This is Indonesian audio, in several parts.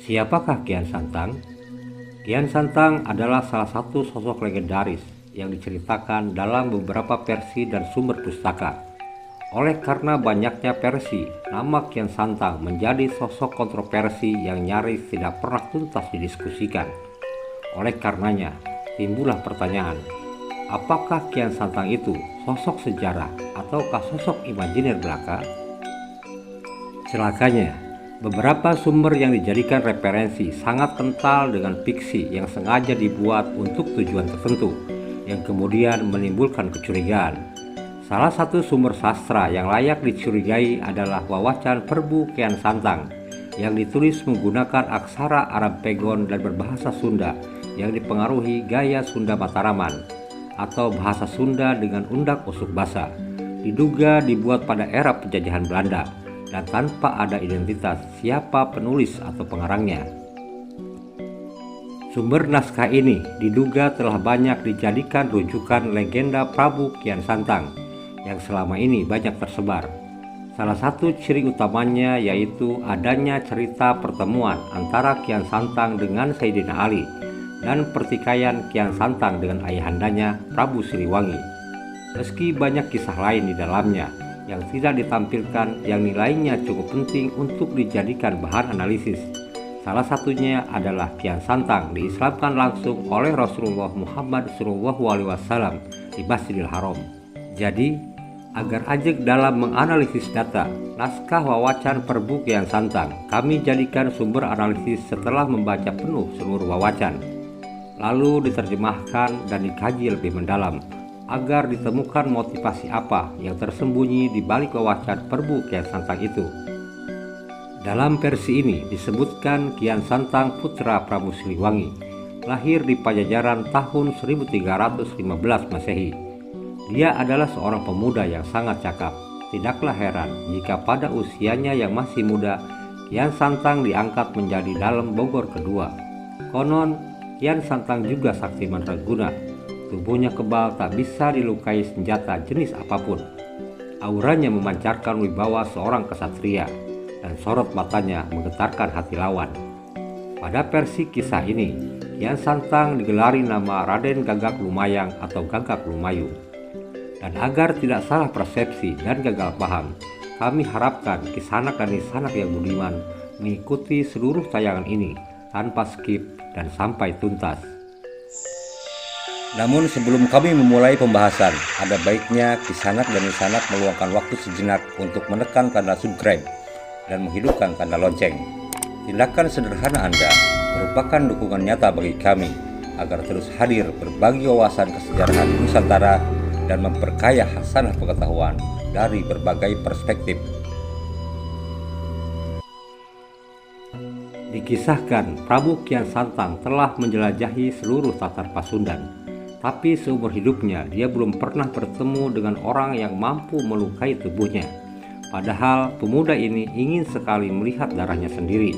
Siapakah Kian Santang? Kian Santang adalah salah satu sosok legendaris yang diceritakan dalam beberapa versi dan sumber pustaka. Oleh karena banyaknya versi, nama Kian Santang menjadi sosok kontroversi yang nyaris tidak pernah tuntas didiskusikan. Oleh karenanya, timbullah pertanyaan, apakah Kian Santang itu sosok sejarah ataukah sosok imajiner belaka? Celakanya, beberapa sumber yang dijadikan referensi sangat kental dengan fiksi yang sengaja dibuat untuk tujuan tertentu, yang kemudian menimbulkan kecurigaan. Salah satu sumber sastra yang layak dicurigai adalah Wawacan Perbu Kian Santang, yang ditulis menggunakan aksara Arab Pegon dan berbahasa Sunda yang dipengaruhi gaya Sunda Mataraman, atau bahasa Sunda dengan undak usuk basa. Diduga dibuat pada era penjajahan Belanda, dan tanpa ada identitas siapa penulis atau pengarangnya. Sumber naskah ini diduga telah banyak dijadikan rujukan legenda Prabu Kian Santang yang selama ini banyak tersebar. Salah satu ciri utamanya yaitu adanya cerita pertemuan antara Kian Santang dengan Sayyidina Ali dan pertikaian Kian Santang dengan ayahandanya Prabu Siliwangi. Meski banyak kisah lain di dalamnya yang tidak ditampilkan yang nilainya cukup penting untuk dijadikan bahan analisis. Salah satunya adalah Kian Santang diislamkan langsung oleh Rasulullah Muhammad SAW di Masjidil Haram. Jadi, agar ajak dalam menganalisis data, naskah Wawacan Perbu Kian Santang kami jadikan sumber analisis setelah membaca penuh seluruh wawacan, lalu diterjemahkan dan dikaji lebih mendalam agar ditemukan motivasi apa yang tersembunyi di balik Wawacan Perbu Kian Santang itu. Dalam versi ini disebutkan Kian Santang putra Prabu Siliwangi, lahir di Pajajaran tahun 1315 Masehi. Dia adalah seorang pemuda yang sangat cakap. Tidaklah heran jika pada usianya yang masih muda, Kian Santang diangkat menjadi Dalem Bogor kedua. Konon, Kian Santang juga sakti mandraguna. Tubuhnya kebal, tak bisa dilukai senjata jenis apapun. Auranya memancarkan wibawa seorang kesatria, dan sorot matanya menggetarkan hati lawan. Pada versi kisah ini, Kian Santang digelari nama Raden Gagak Lumayang atau Gagak Lumayu. Dan agar tidak salah persepsi dan gagal paham, kami harapkan Kisanak dan Nisanak yang budiman mengikuti seluruh tayangan ini tanpa skip dan sampai tuntas. Namun sebelum kami memulai pembahasan, ada baiknya Kisanak dan Nisanak meluangkan waktu sejenak untuk menekan tanda subscribe dan menghidupkan tanda lonceng. Tindakan sederhana Anda merupakan dukungan nyata bagi kami agar terus hadir berbagi wawasan kesejarahan Nusantara dan memperkaya hasanah pengetahuan dari berbagai perspektif. Dikisahkan Prabu Kian Santang telah menjelajahi seluruh tatar Pasundan. Tapi seumur hidupnya dia belum pernah bertemu dengan orang yang mampu melukai tubuhnya. Padahal pemuda ini ingin sekali melihat darahnya sendiri.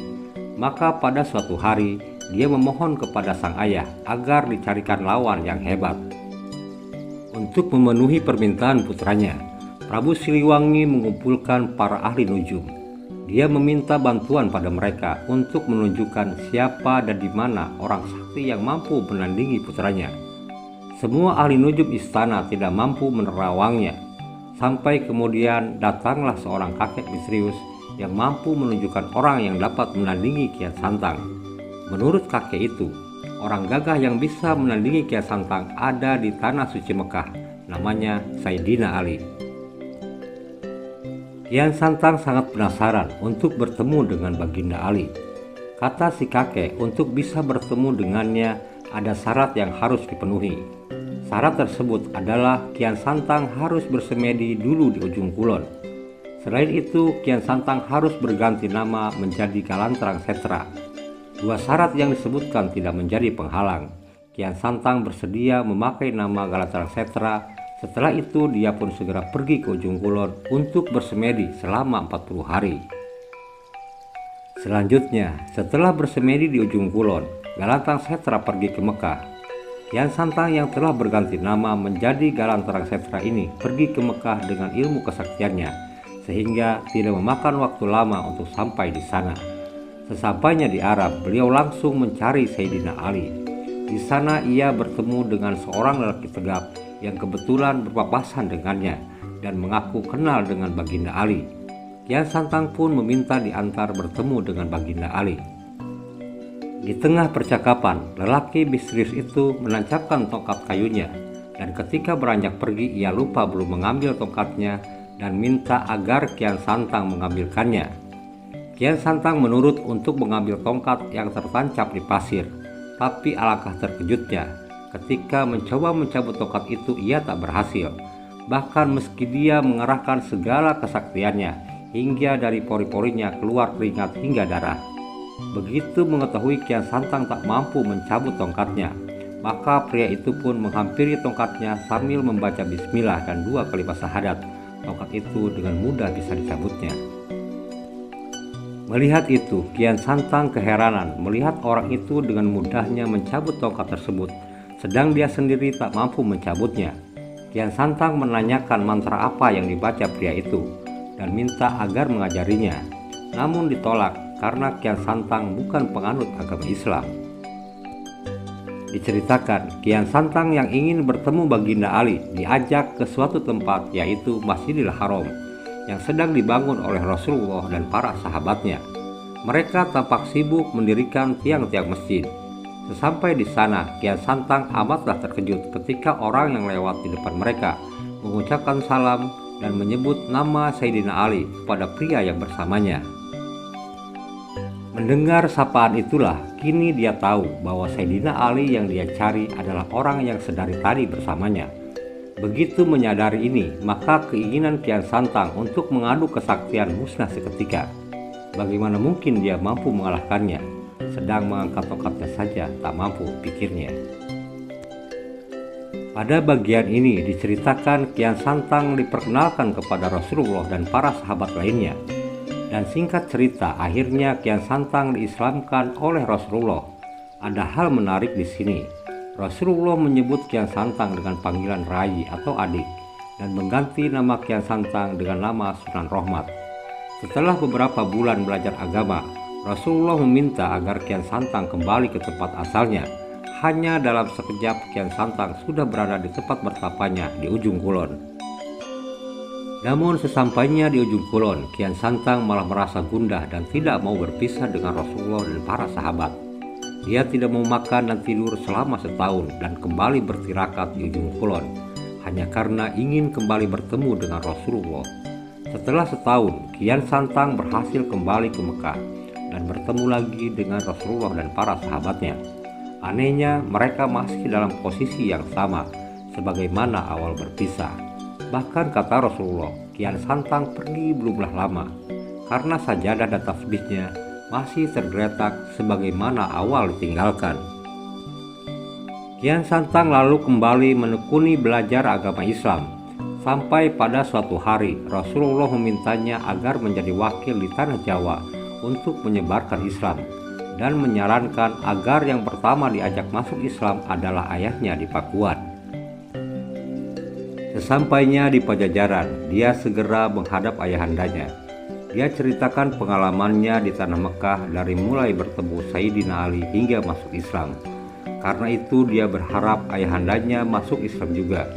Maka pada suatu hari dia memohon kepada sang ayah agar dicarikan lawan yang hebat. Untuk memenuhi permintaan putranya, Prabu Siliwangi mengumpulkan para ahli nujum. Dia meminta bantuan pada mereka untuk menunjukkan siapa dan di mana orang sakti yang mampu menandingi putranya. Semua ahli nujum istana tidak mampu menerawangnya. Sampai kemudian datanglah seorang kakek misterius yang mampu menunjukkan orang yang dapat menandingi Kian Santang. Menurut kakek itu, orang gagah yang bisa menandingi Kian Santang ada di tanah suci Mekah, namanya Sayyidina Ali. Kian Santang sangat penasaran untuk bertemu dengan Baginda Ali. Kata si kakek, untuk bisa bertemu dengannya ada syarat yang harus dipenuhi. Syarat tersebut adalah Kian Santang harus bersemedi dulu di ujung kulon. Selain itu, Kian Santang harus berganti nama menjadi Galanterang Setra. Dua syarat yang disebutkan tidak menjadi penghalang. Kian Santang bersedia memakai nama Galanterang Setra. Setelah itu dia pun segera pergi ke ujung kulon untuk bersemedi selama 40 hari. Selanjutnya, setelah bersemedi di ujung kulon, Galanterang Setra pergi ke Mekah. Kian Santang yang telah berganti nama menjadi Galanterang Setra ini pergi ke Mekah dengan ilmu kesaktiannya, sehingga tidak memakan waktu lama untuk sampai di sana. Sesampainya di Arab, beliau langsung mencari Sayyidina Ali. Di sana ia bertemu dengan seorang lelaki tegap yang kebetulan berpapasan dengannya dan mengaku kenal dengan Baginda Ali. Kian Santang pun meminta diantar bertemu dengan Baginda Ali. Di tengah percakapan, lelaki misterius itu menancapkan tongkat kayunya, dan ketika beranjak pergi ia lupa belum mengambil tongkatnya dan minta agar Kian Santang mengambilkannya. Kian Santang menurut untuk mengambil tongkat yang tertancap di pasir, tapi alangkah terkejutnya ketika mencoba mencabut tongkat itu ia tak berhasil. Bahkan meski dia mengerahkan segala kesaktiannya, hingga dari pori-porinya keluar keringat hingga darah. Begitu mengetahui Kian Santang tak mampu mencabut tongkatnya, maka pria itu pun menghampiri tongkatnya sambil membaca bismillah dan 2 kalimat syahadat. Tongkat itu dengan mudah bisa dicabutnya. Melihat itu, Kian Santang keheranan melihat orang itu dengan mudahnya mencabut tongkat tersebut, sedang dia sendiri tak mampu mencabutnya. Kian Santang menanyakan mantra apa yang dibaca pria itu dan minta agar mengajarinya, namun ditolak karena Kian Santang bukan penganut agama Islam. Diceritakan, Kian Santang yang ingin bertemu Baginda Ali diajak ke suatu tempat, yaitu Masjidil Haram yang sedang dibangun oleh Rasulullah dan para sahabatnya. Mereka tampak sibuk mendirikan tiang-tiang masjid. Sesampai di sana, Kian Santang amatlah terkejut ketika orang yang lewat di depan mereka mengucapkan salam dan menyebut nama Sayyidina Ali kepada pria yang bersamanya. Mendengar sapaan itulah, kini dia tahu bahwa Sayyidina Ali yang dia cari adalah orang yang sedari tadi bersamanya. Begitu menyadari ini, maka keinginan Kian Santang untuk mengadu kesaktian musnah seketika. Bagaimana mungkin dia mampu mengalahkannya, sedang mengangkat tongkatnya saja tak mampu, pikirnya. Pada bagian ini diceritakan Kian Santang diperkenalkan kepada Rasulullah dan para sahabat lainnya. Dan singkat cerita, akhirnya Kian Santang diislamkan oleh Rasulullah. Ada hal menarik di sini. Rasulullah menyebut Kian Santang dengan panggilan Rai atau adik, dan mengganti nama Kian Santang dengan nama Sunan Rohmat. Setelah beberapa bulan belajar agama, Rasulullah meminta agar Kian Santang kembali ke tempat asalnya. Hanya dalam sekejap Kian Santang sudah berada di tempat bertapanya di ujung kulon. Namun sesampainya di ujung kulon, Kian Santang malah merasa gundah dan tidak mau berpisah dengan Rasulullah dan para sahabat. Dia tidak mau makan dan tidur selama setahun dan kembali bertirakat di ujung kulon, hanya karena ingin kembali bertemu dengan Rasulullah. Setelah setahun, Kian Santang berhasil kembali ke Mekah dan bertemu lagi dengan Rasulullah dan para sahabatnya. Anehnya, mereka masih dalam posisi yang sama sebagaimana awal berpisah. Bahkan kata Rasulullah, Kian Santang pergi belumlah lama, karena sajadah dan tasbihnya masih tergeletak sebagaimana awal ditinggalkan. Kian Santang lalu kembali menekuni belajar agama Islam, sampai pada suatu hari Rasulullah memintanya agar menjadi wakil di tanah Jawa untuk menyebarkan Islam, dan menyarankan agar yang pertama diajak masuk Islam adalah ayahnya di Pakuan. Sesampainya di Pajajaran, dia segera menghadap ayahandanya. Dia ceritakan pengalamannya di tanah Mekah dari mulai bertemu Sayyidina Ali hingga masuk Islam. Karena itu dia berharap ayahandanya masuk Islam juga.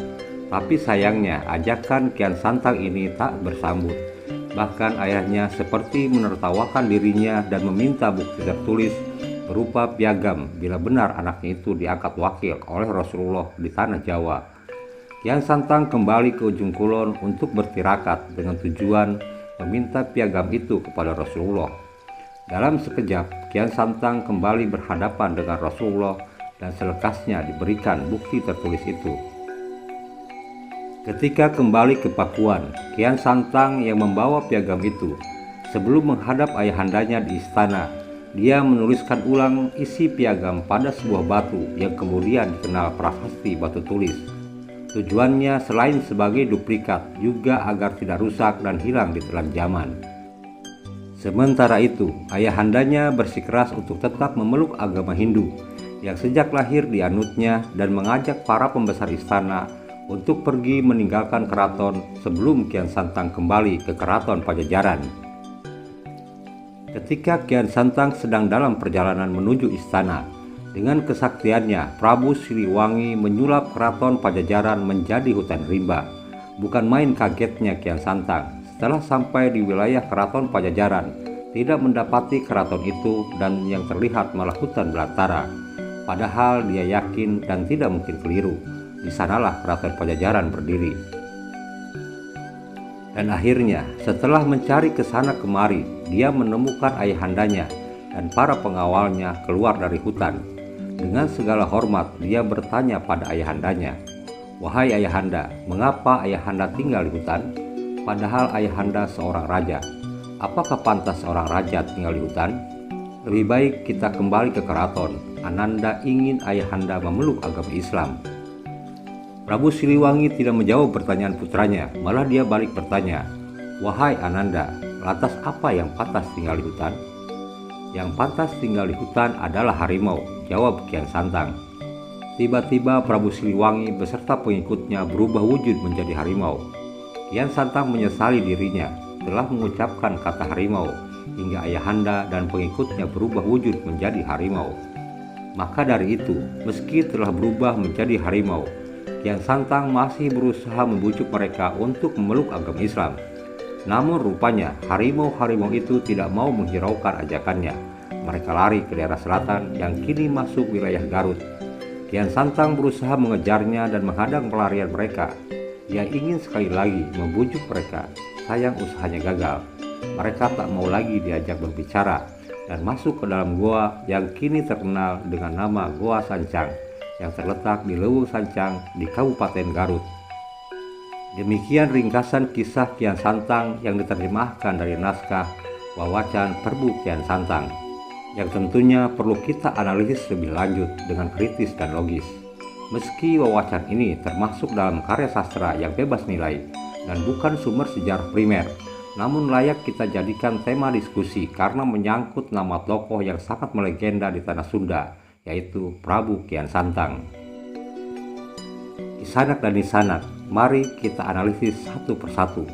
Tapi sayangnya ajakan Kian Santang ini tak bersambut. Bahkan ayahnya seperti menertawakan dirinya dan meminta bukti tertulis berupa piagam bila benar anaknya itu diangkat wakil oleh Rasulullah di tanah Jawa. Kian Santang kembali ke ujung kulon untuk bertirakat dengan tujuan meminta piagam itu kepada Rasulullah. Dalam sekejap, Kian Santang kembali berhadapan dengan Rasulullah dan selekasnya diberikan bukti tertulis itu. Ketika kembali ke Pakuan, Kian Santang yang membawa piagam itu, sebelum menghadap ayahandanya di istana, dia menuliskan ulang isi piagam pada sebuah batu yang kemudian dikenal prasasti batu tulis. Tujuannya selain sebagai duplikat juga agar tidak rusak dan hilang di telan zaman. Sementara itu, ayahandanya bersikeras untuk tetap memeluk agama Hindu yang sejak lahir dianutnya dan mengajak para pembesar istana untuk pergi meninggalkan keraton sebelum Kian Santang kembali ke keraton Pajajaran. Ketika Kian Santang sedang dalam perjalanan menuju istana, dengan kesaktiannya Prabu Siliwangi menyulap keraton Pajajaran menjadi hutan rimba. Bukan main kagetnya Kian Santang setelah sampai di wilayah keraton Pajajaran, tidak mendapati keraton itu dan yang terlihat malah hutan belantara. Padahal dia yakin dan tidak mungkin keliru, di sanalah keraton Pajajaran berdiri. Dan akhirnya setelah mencari ke sana kemari, dia menemukan ayahandanya dan para pengawalnya keluar dari hutan. Dengan segala hormat dia bertanya pada ayahandanya, "Wahai ayahanda, mengapa ayahanda tinggal di hutan? Padahal ayahanda seorang raja. Apakah pantas seorang raja tinggal di hutan? Lebih baik kita kembali ke keraton. Ananda ingin ayahanda memeluk agama Islam." Prabu Siliwangi tidak menjawab pertanyaan putranya, malah dia balik bertanya, "Wahai Ananda, lantas apa yang pantas tinggal di hutan?" "Yang pantas tinggal di hutan adalah harimau," jawab Kian Santang. Tiba-tiba Prabu Siliwangi beserta pengikutnya berubah wujud menjadi harimau. Kian Santang menyesali dirinya telah mengucapkan kata harimau hingga ayahanda dan pengikutnya berubah wujud menjadi harimau. Maka dari itu, meski telah berubah menjadi harimau, Kian Santang masih berusaha membujuk mereka untuk memeluk agama Islam. Namun rupanya harimau-harimau itu tidak mau menghiraukan ajakannya. Mereka lari ke daerah selatan yang kini masuk wilayah Garut. Kian Santang berusaha mengejarnya dan menghadang pelarian mereka. Ia ingin sekali lagi membujuk mereka, sayang usahanya gagal. Mereka tak mau lagi diajak berbicara dan masuk ke dalam goa yang kini terkenal dengan nama Goa Sancang, yang terletak di Leuweung Sancang di Kabupaten Garut. Demikian ringkasan kisah Kian Santang yang diterjemahkan dari naskah Wawacan Perbu Kian Santang, yang tentunya perlu kita analisis lebih lanjut dengan kritis dan logis. Meski wawacan ini termasuk dalam karya sastra yang bebas nilai dan bukan sumber sejarah primer, namun layak kita jadikan tema diskusi karena menyangkut nama tokoh yang sangat melegenda di tanah Sunda, yaitu Prabu Kian Santang. Kisanak dan Nisanak, mari kita analisis satu persatu.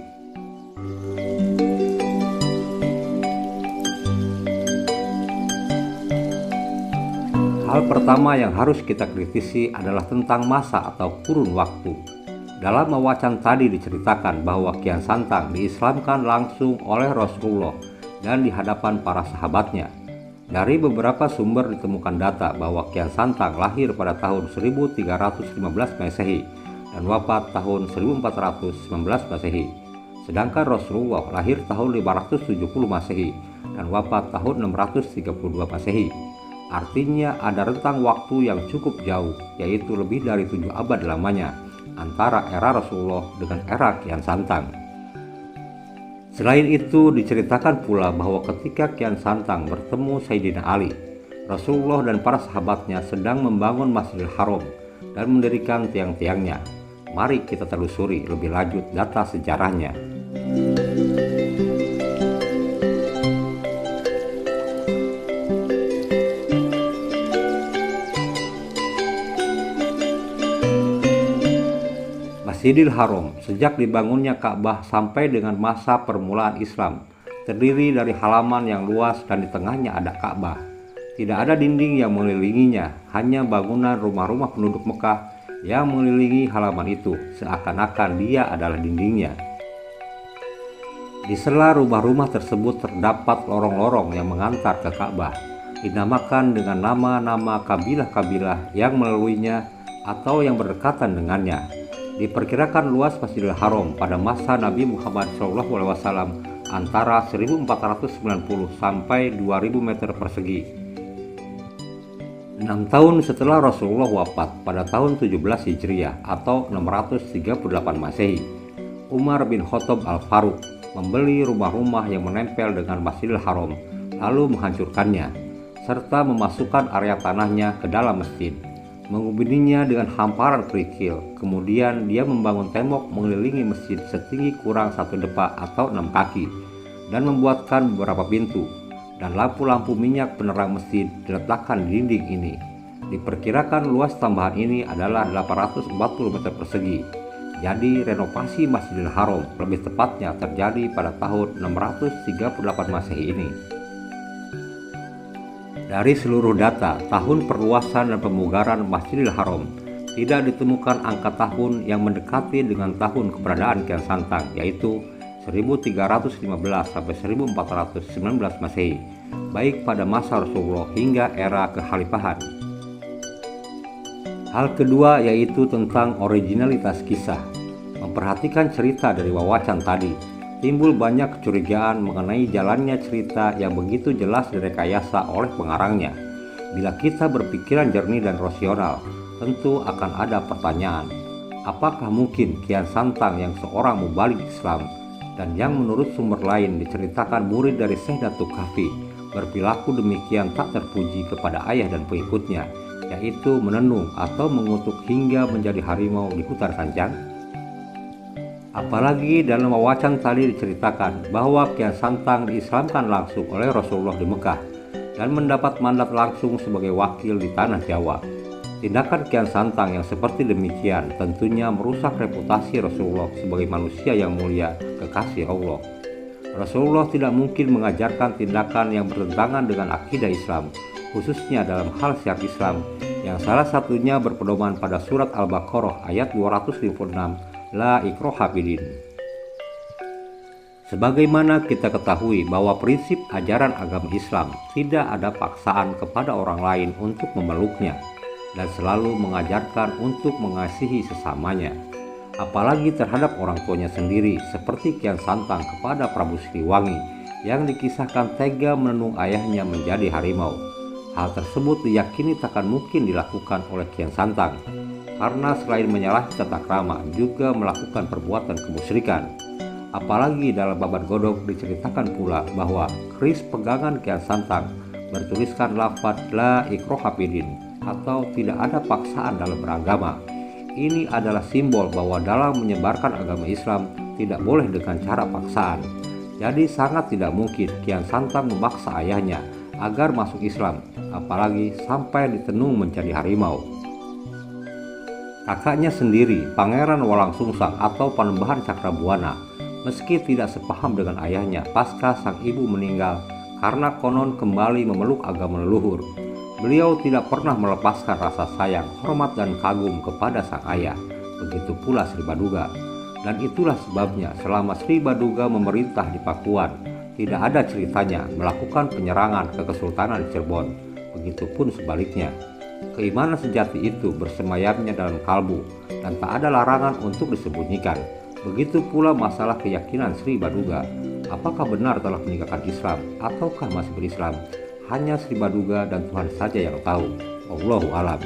Hal pertama yang harus kita kritisi adalah tentang masa atau kurun waktu. Dalam wawacan tadi diceritakan bahwa Kian Santang diislamkan langsung oleh Rasulullah dan di hadapan para sahabatnya. Dari beberapa sumber ditemukan data bahwa Kian Santang lahir pada tahun 1315 Masehi dan wafat tahun 1419 Masehi. Sedangkan Rasulullah lahir tahun 570 Masehi dan wafat tahun 632 Masehi. Artinya ada rentang waktu yang cukup jauh, yaitu lebih dari 7 abad lamanya antara era Rasulullah dengan era Kian Santang. Selain itu diceritakan pula bahwa ketika Kian Santang bertemu Sayyidina Ali, Rasulullah dan para sahabatnya sedang membangun Masjidil Haram dan mendirikan tiang-tiangnya. Mari kita telusuri lebih lanjut data sejarahnya. Masjidil Haram sejak dibangunnya Ka'bah sampai dengan masa permulaan Islam terdiri dari halaman yang luas dan di tengahnya ada Ka'bah. Tidak ada dinding yang mengelilinginya, hanya bangunan rumah-rumah penduduk Mekah yang mengelilingi halaman itu seakan-akan dia adalah dindingnya. Di sela rumah-rumah tersebut terdapat lorong-lorong yang mengantar ke Ka'bah, dinamakan dengan nama-nama kabilah-kabilah yang melaluinya atau yang berdekatan dengannya. Diperkirakan luas Masjidil Haram pada masa Nabi Muhammad SAW antara 1490 sampai 2000 meter persegi. 6 tahun setelah Rasulullah wafat pada tahun 17 Hijriah atau 638 Masehi, Umar bin Khattab Al-Faruq membeli rumah-rumah yang menempel dengan Masjidil Haram lalu menghancurkannya serta memasukkan area tanahnya ke dalam masjid, mengubininya dengan hamparan kerikil. Kemudian dia membangun tembok mengelilingi masjid setinggi kurang 1 depa atau 6 kaki dan membuatkan beberapa pintu, dan lampu-lampu minyak penerang masjid diletakkan di dinding ini. Diperkirakan luas tambahan ini adalah 840 meter persegi. Jadi renovasi Masjidil Haram lebih tepatnya terjadi pada tahun 638 Masehi ini. Dari seluruh data tahun perluasan dan pemugaran Masjidil Haram, tidak ditemukan angka tahun yang mendekati dengan tahun keberadaan Kian Santang, yaitu 1315 sampai 1419 Masehi, baik pada masa Rasulullah hingga era kekhalifahan. Hal kedua yaitu tentang originalitas kisah. Memperhatikan cerita dari Wawacan tadi, timbul banyak kecurigaan mengenai jalannya cerita yang begitu jelas direkayasa oleh pengarangnya. Bila kita berpikiran jernih dan rasional, tentu akan ada pertanyaan, apakah mungkin Kian Santang yang seorang mubalik Islam dan yang menurut sumber lain diceritakan murid dari Syekh Datuk Kahfi berperilaku demikian tak terpuji kepada ayah dan pengikutnya, yaitu menenung atau mengutuk hingga menjadi harimau di hutan Sanjang? Apalagi dalam Wawacan tadi diceritakan bahwa Kian Santang diislamkan langsung oleh Rasulullah di Mekah dan mendapat mandat langsung sebagai wakil di tanah Jawa. Tindakan Kian Santang yang seperti demikian tentunya merusak reputasi Rasulullah sebagai manusia yang mulia, kekasih Allah. Rasulullah tidak mungkin mengajarkan tindakan yang bertentangan dengan akidah Islam, khususnya dalam hal syiar Islam, yang salah satunya berpedoman pada surat Al-Baqarah ayat 256, La ikraha fid din. Sebagaimana kita ketahui bahwa prinsip ajaran agama Islam tidak ada paksaan kepada orang lain untuk memeluknya dan selalu mengajarkan untuk mengasihi sesamanya, apalagi terhadap orang tuanya sendiri, seperti Kian Santang kepada Prabu Siliwangi yang dikisahkan tega menenung ayahnya menjadi harimau. Hal tersebut diyakini takkan mungkin dilakukan oleh Kian Santang, karena selain menyalahi tata krama juga melakukan perbuatan kemusyrikan. Apalagi dalam Babat Godog diceritakan pula bahwa keris pegangan Kian Santang bertuliskan lafaz La ikraha fid din atau tidak ada paksaan dalam beragama. Ini adalah simbol bahwa dalam menyebarkan agama Islam tidak boleh dengan cara paksaan. Jadi sangat tidak mungkin Kian Santang memaksa ayahnya agar masuk Islam, apalagi sampai ditenung menjadi harimau. Kakaknya sendiri, Pangeran Walang Sungsang atau Panembahan Cakrabuana, meski tidak sepaham dengan ayahnya pasca sang ibu meninggal karena konon kembali memeluk agama leluhur, beliau tidak pernah melepaskan rasa sayang, hormat dan kagum kepada sang ayah. Begitu pula Sri Baduga. Dan itulah sebabnya selama Sri Baduga memerintah di Pakuan, tidak ada ceritanya melakukan penyerangan ke Kesultanan Cirebon. Begitupun sebaliknya. Keimanan sejati itu bersemayamnya dalam kalbu dan tak ada larangan untuk disembunyikan. Begitu pula masalah keyakinan Sri Baduga. Apakah benar telah meninggalkan Islam ataukah masih berislam? Hanya Sri Baduga dan Tuhan saja yang tahu. Wallahu a'lam.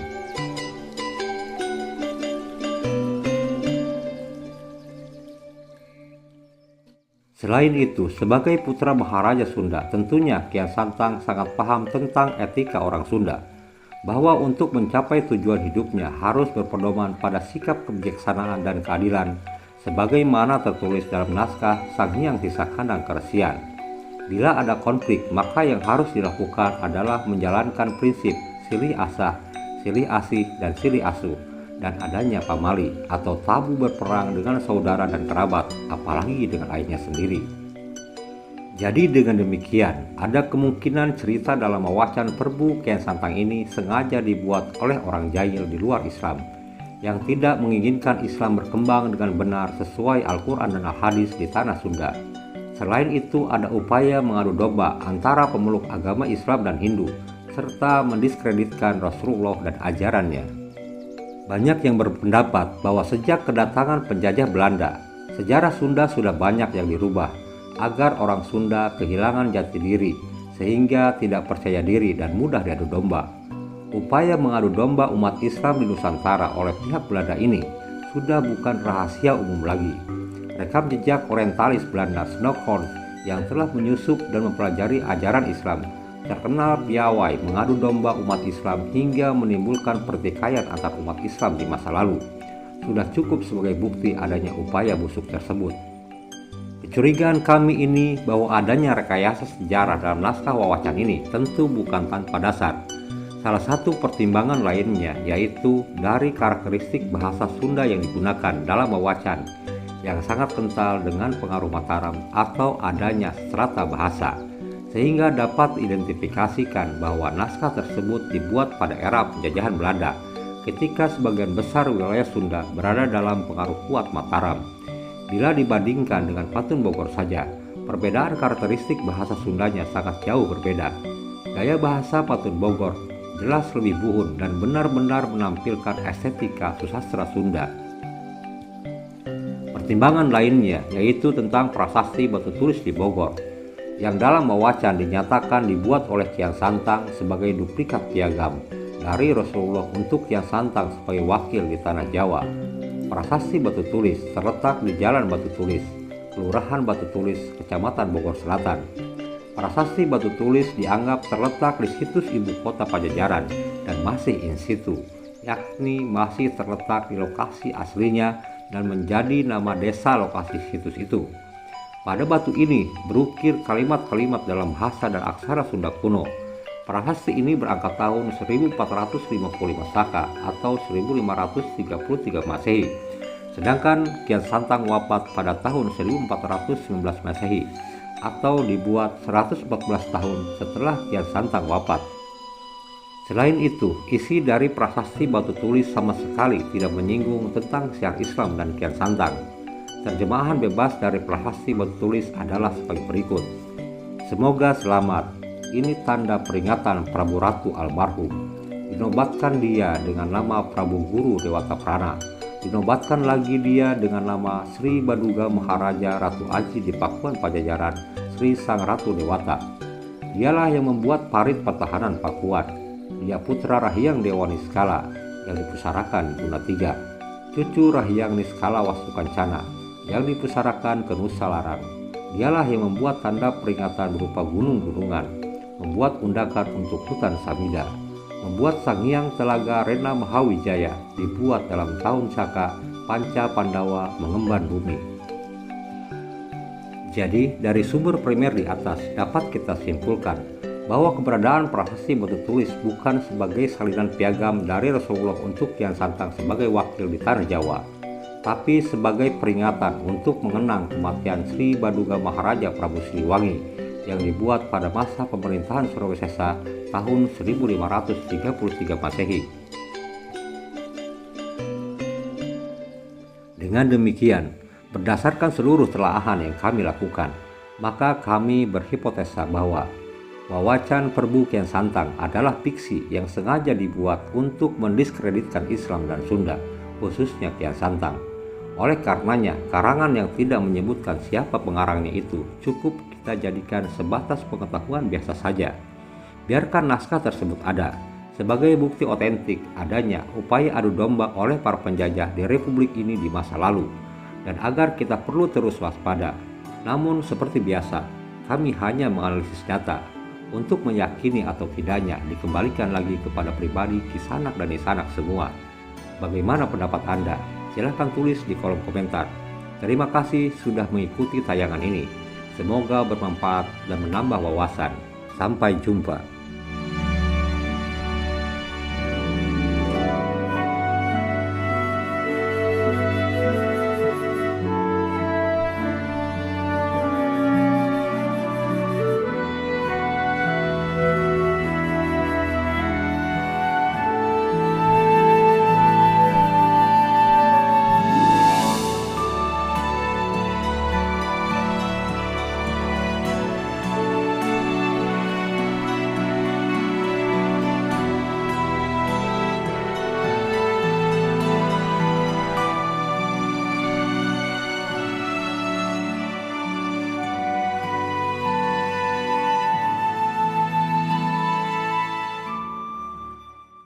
Selain itu, sebagai putra Maharaja Sunda, tentunya Kian Santang sangat paham tentang etika orang Sunda, bahwa untuk mencapai tujuan hidupnya harus berpedoman pada sikap kebijaksanaan dan keadilan, sebagaimana tertulis dalam naskah Sang Hyang Tisa Kandang Keresian. Bila ada konflik, maka yang harus dilakukan adalah menjalankan prinsip silih asah, silih asih, dan silih asuh, dan adanya pamali atau tabu berperang dengan saudara dan kerabat, apalagi dengan ayahnya sendiri. Jadi dengan demikian, ada kemungkinan cerita dalam Wawacan Perbu Kian Santang ini sengaja dibuat oleh orang jahil di luar Islam, yang tidak menginginkan Islam berkembang dengan benar sesuai Al-Quran dan Al-Hadis di tanah Sunda. Selain itu, ada upaya mengadu domba antara pemeluk agama Islam dan Hindu, serta mendiskreditkan Rasulullah dan ajarannya. Banyak yang berpendapat bahwa sejak kedatangan penjajah Belanda, sejarah Sunda sudah banyak yang dirubah, agar orang Sunda kehilangan jati diri, sehingga tidak percaya diri dan mudah diadu domba. Upaya mengadu domba umat Islam di Nusantara oleh pihak Belanda ini sudah bukan rahasia umum lagi. Rekam jejak orientalis Belanda Snockhorn yang telah menyusup dan mempelajari ajaran Islam terkenal piawai mengadu domba umat Islam hingga menimbulkan pertikaian antar umat Islam di masa lalu. Sudah cukup sebagai bukti adanya upaya busuk tersebut. Kecurigaan kami ini bahwa adanya rekayasa sejarah dalam naskah Wawacan ini tentu bukan tanpa dasar. Salah satu pertimbangan lainnya yaitu dari karakteristik bahasa Sunda yang digunakan dalam Wawacan yang sangat kental dengan pengaruh Mataram atau adanya strata bahasa. sehingga dapat diidentifikasikan bahwa naskah tersebut dibuat pada era penjajahan Belanda ketika sebagian besar wilayah Sunda berada dalam pengaruh kuat Mataram. Bila dibandingkan dengan Patung Bogor saja, perbedaan karakteristik bahasa Sundanya sangat jauh berbeda. Gaya bahasa Patung Bogor jelas lebih buhun dan benar-benar menampilkan estetika susastra Sunda. Pertimbangan lainnya yaitu tentang prasasti batu tulis di Bogor, yang dalam Mawacan dinyatakan dibuat oleh Kian Santang sebagai duplikat piagam dari Rasulullah untuk Kian Santang sebagai wakil di tanah Jawa. Prasasti batu tulis terletak di Jalan Batu Tulis, Kelurahan Batu Tulis, Kecamatan Bogor Selatan. Prasasti batu tulis dianggap terletak di situs ibu kota Pajajaran dan masih in situ, yakni masih terletak di lokasi aslinya dan menjadi nama desa lokasi situs itu. Pada batu ini berukir kalimat-kalimat dalam bahasa dan aksara Sunda kuno. Prasasti ini berangkat tahun 1455 Saka atau 1533 Masehi. Sedangkan Kian Santang wafat pada tahun 1419 Masehi atau dibuat 114 tahun setelah Kian Santang wafat. Selain itu, isi dari prasasti batu tulis sama sekali tidak menyinggung tentang syiar Islam dan Kian Santang. Terjemahan bebas dari prasasti batu tulis adalah sebagai berikut. Semoga selamat. Ini tanda peringatan Prabu Ratu almarhum. Dinobatkan dia dengan nama Prabu Guru Dewata Prana. Dinobatkan lagi dia dengan nama Sri Baduga Maharaja Ratu Aji di Pakuan Pajajaran Sri Sang Ratu Dewata. Dialah yang membuat parit pertahanan Pakuan. Dia putra Rahyang Dewa Niskala yang dipusarakan di Guna Tiga, cucu Rahyang Niskala Wastukancana yang dipusarakan ke Nusa Larang. Dialah yang membuat tanda peringatan berupa gunung-gunungan, membuat undakan untuk hutan Samida, membuat Sangyang Telaga Rena Mahawijaya dibuat dalam tahun Saka Panca Pandawa mengemban bumi. Jadi dari sumber primer di atas dapat kita simpulkan bahwa keberadaan prasasti batu tulis bukan sebagai salinan piagam dari Rasulullah untuk Kian Santang sebagai wakil di tanah Jawa, tapi sebagai peringatan untuk mengenang kematian Sri Baduga Maharaja Prabu Siliwangi yang dibuat pada masa pemerintahan Surawisesa tahun 1533 Masehi. Dengan demikian, berdasarkan seluruh telaahan yang kami lakukan, maka kami berhipotesa bahwa Mawacan Perbu Kian Santang adalah fiksi yang sengaja dibuat untuk mendiskreditkan Islam dan Sunda, khususnya Kian Santang. Oleh karenanya, karangan yang tidak menyebutkan siapa pengarangnya itu cukup kita jadikan sebatas pengetahuan biasa saja. Biarkan naskah tersebut ada, sebagai bukti otentik adanya upaya adu domba oleh para penjajah di Republik ini di masa lalu, dan agar kita perlu terus waspada. Namun seperti biasa, kami hanya menganalisis data. Untuk meyakini atau tidaknya dikembalikan lagi kepada pribadi Kisanak dan Nisanak semua. Bagaimana pendapat Anda? Silahkan tulis di kolom komentar. Terima kasih sudah mengikuti tayangan ini. Semoga bermanfaat dan menambah wawasan. Sampai jumpa.